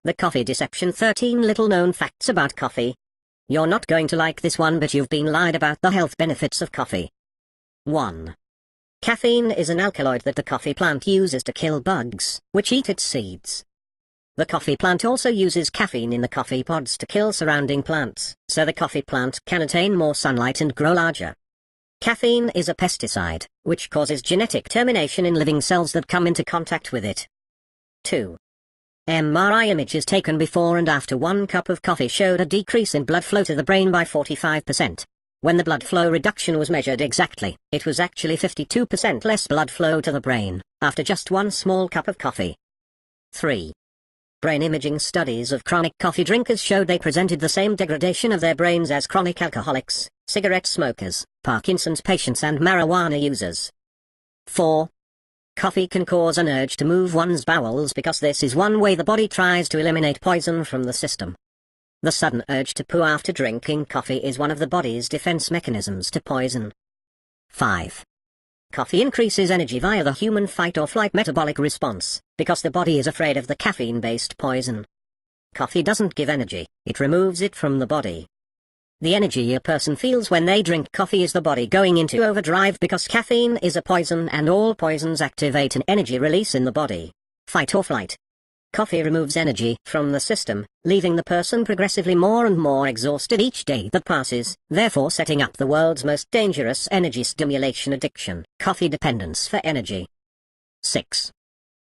The Coffee Deception: 13 Little Known Facts About Coffee. You're not going to like this one, but you've been lied about the health benefits of coffee. 1. Caffeine is an alkaloid that the coffee plant uses to kill bugs, which eat its seeds. The coffee plant also uses caffeine in the coffee pods to kill surrounding plants, so the coffee plant can attain more sunlight and grow larger. Caffeine is a pesticide, which causes genetic termination in living cells that come into contact with it. 2. MRI images taken before and after 1 cup of coffee showed a decrease in blood flow to the brain by 45%. When the blood flow reduction was measured exactly, it was actually 52% less blood flow to the brain, after just 1 small cup of coffee. 3. Brain imaging studies of chronic coffee drinkers showed they presented the same degradation of their brains as chronic alcoholics, cigarette smokers, Parkinson's patients and marijuana users. 4. Coffee can cause an urge to move one's bowels because this is one way the body tries to eliminate poison from the system. The sudden urge to poo after drinking coffee is one of the body's defense mechanisms to poison. 5. Coffee increases energy via the human fight-or-flight metabolic response, because the body is afraid of the caffeine-based poison. Coffee doesn't give energy, it removes it from the body. The energy a person feels when they drink coffee is the body going into overdrive because caffeine is a poison and all poisons activate an energy release in the body. Fight or flight. Coffee removes energy from the system, leaving the person progressively more and more exhausted each day that passes, therefore setting up the world's most dangerous energy stimulation addiction, coffee dependence for energy. 6.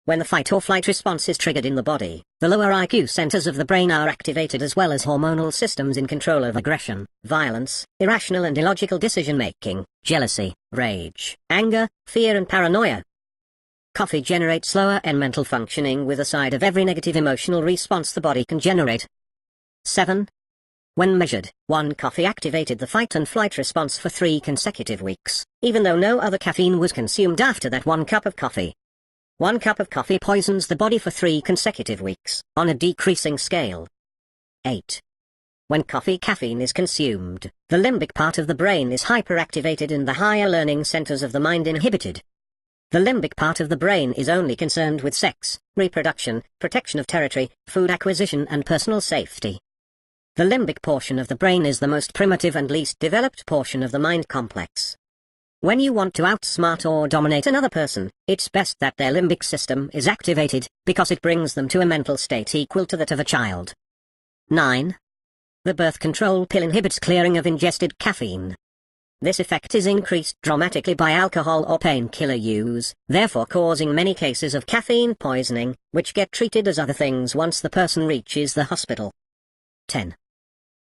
When the fight-or-flight response is triggered in the body, the lower IQ centers of the brain are activated as well as hormonal systems in control of aggression, violence, irrational and illogical decision-making, jealousy, rage, anger, fear and paranoia. Coffee generates slower and mental functioning with a side of every negative emotional response the body can generate. 7. When measured, 1 coffee activated the fight and flight response for 3 consecutive weeks, even though no other caffeine was consumed after that 1 cup of coffee. 1 cup of coffee poisons the body for 3 consecutive weeks, on a decreasing scale. 8. When caffeine is consumed, the limbic part of the brain is hyperactivated and the higher learning centers of the mind inhibited. The limbic part of the brain is only concerned with sex, reproduction, protection of territory, food acquisition and personal safety. The limbic portion of the brain is the most primitive and least developed portion of the mind complex. When you want to outsmart or dominate another person, it's best that their limbic system is activated, because it brings them to a mental state equal to that of a child. 9. The birth control pill inhibits clearing of ingested caffeine. This effect is increased dramatically by alcohol or painkiller use, therefore causing many cases of caffeine poisoning, which get treated as other things once the person reaches the hospital. 10.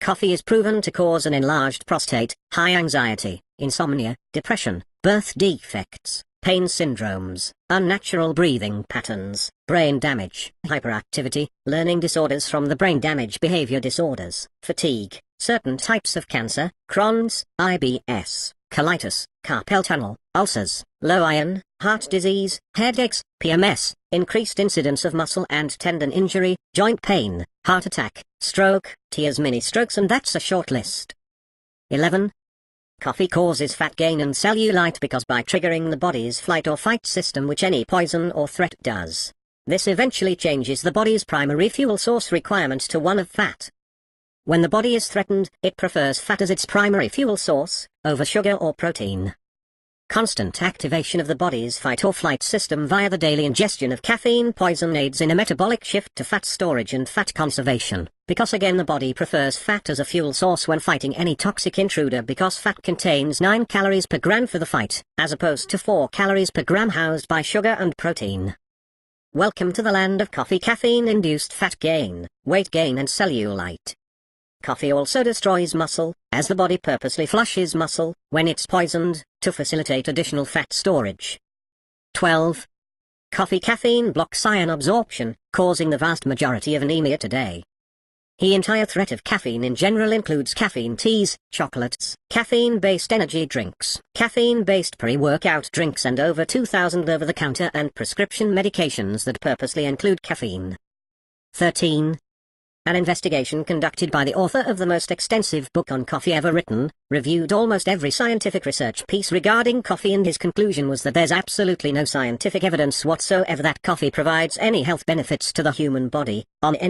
Coffee is proven to cause an enlarged prostate, high anxiety, insomnia, depression, birth defects, pain syndromes, unnatural breathing patterns, brain damage, hyperactivity, learning disorders from the brain damage behavior disorders, fatigue, certain types of cancer, Crohn's, IBS, colitis, carpal tunnel, ulcers, low iron, heart disease, headaches, PMS, increased incidence of muscle and tendon injury, joint pain, heart attack, stroke, tears, mini strokes, and that's a short list. 11. Coffee causes fat gain and cellulite because by triggering the body's flight or fight system, which any poison or threat does, this eventually changes the body's primary fuel source requirement to one of fat. When the body is threatened, it prefers fat as its primary fuel source, over sugar or protein. Constant activation of the body's fight-or-flight system via the daily ingestion of caffeine poison aids in a metabolic shift to fat storage and fat conservation, because again the body prefers fat as a fuel source when fighting any toxic intruder, because fat contains 9 calories per gram for the fight, as opposed to 4 calories per gram housed by sugar and protein. Welcome to the land of coffee. Caffeine-induced fat gain, weight gain and cellulite. Coffee also destroys muscle, as the body purposely flushes muscle, when it's poisoned, to facilitate additional fat storage. 12. Caffeine blocks iron absorption, causing the vast majority of anemia today. The entire threat of caffeine in general includes caffeine teas, chocolates, caffeine-based energy drinks, caffeine-based pre-workout drinks and over 2,000 over-the-counter and prescription medications that purposely include caffeine. 13. An investigation conducted by the author of the most extensive book on coffee ever written, reviewed almost every scientific research piece regarding coffee, and his conclusion was that there's absolutely no scientific evidence whatsoever that coffee provides any health benefits to the human body, on any